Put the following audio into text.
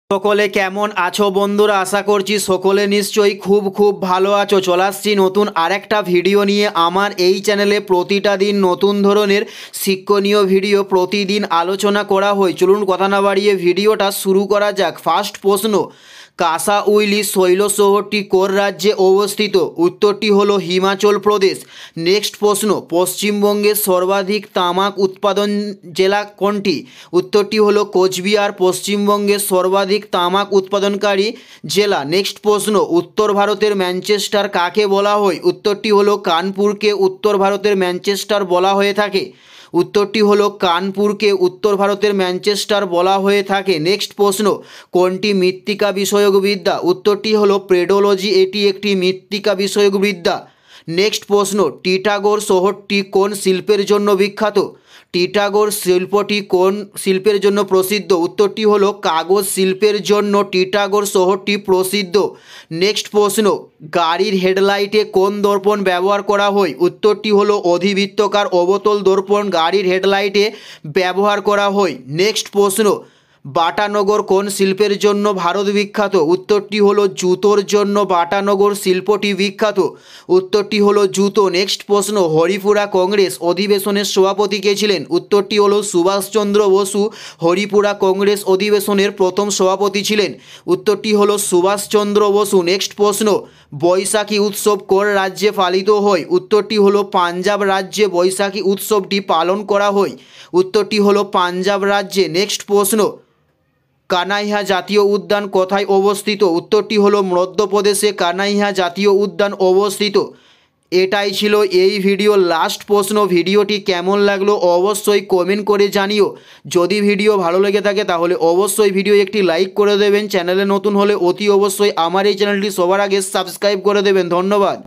সকলে কেমন আছো বন্ধুরা? আশা করছি সকলে নিশ্চয়ই খুব ভালো আছো। চলে আসছি নতুন আরেকটা ভিডিও নিয়ে। আমার এই চ্যানেলে প্রতিটা দিন নতুন ধরনের শিক্ষণীয় ভিডিও প্রতিদিন আলোচনা করা হয়। চলুন কথা না বাড়িয়ে ভিডিওটা শুরু করা যাক। ফার্স্ট প্রশ্ন, কাসাউইলি শৈল শহরটি কোন রাজ্যে অবস্থিত? উত্তরটি হলো হিমাচল প্রদেশ। নেক্সট প্রশ্ন, পশ্চিমবঙ্গের সর্বাধিক তামাক উৎপাদন জেলা কোনটি? উত্তরটি হলো কোচবিহার পশ্চিমবঙ্গের সর্বাধিক তামাক উৎপাদনকারী জেলা। নেক্সট প্রশ্ন, উত্তর ভারতের ম্যানচেস্টার কাকে বলা হয়? উত্তরটি হলো কানপুরকে উত্তর ভারতের ম্যানচেস্টার বলা হয়ে থাকে। উত্তরটি হলো কানপুরকে উত্তর ভারতের ম্যানচেস্টার বলা হয়ে থাকে। নেক্সট প্রশ্ন, কোনটি মৃত্তিকা বিষয়ক বিদ্যা? উত্তরটি হলো পেডোলজি, এটি একটি মৃত্তিকা বিষয়ক বিদ্যা। নেক্সট প্রশ্ন, টিটাগড় শহরটি কোন শিল্পের জন্য বিখ্যাত? টিটাগড় শিল্পটি কোন শিল্পের জন্য প্রসিদ্ধ? উত্তরটি হলো কাগজ শিল্পের জন্য টিটাগড় শহরটি প্রসিদ্ধ। নেক্সট প্রশ্ন, গাড়ির হেডলাইটে কোন দর্পণ ব্যবহার করা হয়? উত্তরটি হলো অধিবৃত্তাকার অবতল দর্পণ গাড়ির হেডলাইটে ব্যবহার করা হয়। নেক্সট প্রশ্ন, বাটানগর কোন শিল্পের জন্য ভারত বিখ্যাত? উত্তরটি হলো জুতোর জন্য বাটানগর শিল্পটি বিখ্যাত। উত্তরটি হলো জুতো। নেক্সট প্রশ্ন, হরিপুরা কংগ্রেস অধিবেশনের সভাপতি কে ছিলেন? উত্তরটি হলো সুভাষচন্দ্র বসু হরিপুরা কংগ্রেস অধিবেশনের প্রথম সভাপতি ছিলেন। উত্তরটি হলো সুভাষচন্দ্র বসু। নেক্সট প্রশ্ন, বৈশাখী উৎসব কোন রাজ্যে পালিত হয়? উত্তরটি হলো পাঞ্জাব রাজ্যে বৈশাখী উৎসবটি পালন করা হয়। উত্তরটি হলো পাঞ্জাব রাজ্যে। নেক্সট প্রশ্ন, কানাইহা জাতীয় উদ্যান কোথায় অবস্থিত? উত্তরটি হলো মধ্যপ্রদেশে কানাইহা জাতীয় উদ্যান অবস্থিত। এটাই ছিল এই ভিডিওর লাস্ট প্রশ্ন। ভিডিওটি কেমন লাগলো অবশ্যই কমেন্ট করে জানিও। যদি ভিডিও ভালো লেগে থাকে তাহলে অবশ্যই ভিডিও একটি লাইক করে দেবেন। চ্যানেলে নতুন হলে অতি অবশ্যই আমার এই চ্যানেলটি সবার আগে সাবস্ক্রাইব করে দেবেন। ধন্যবাদ।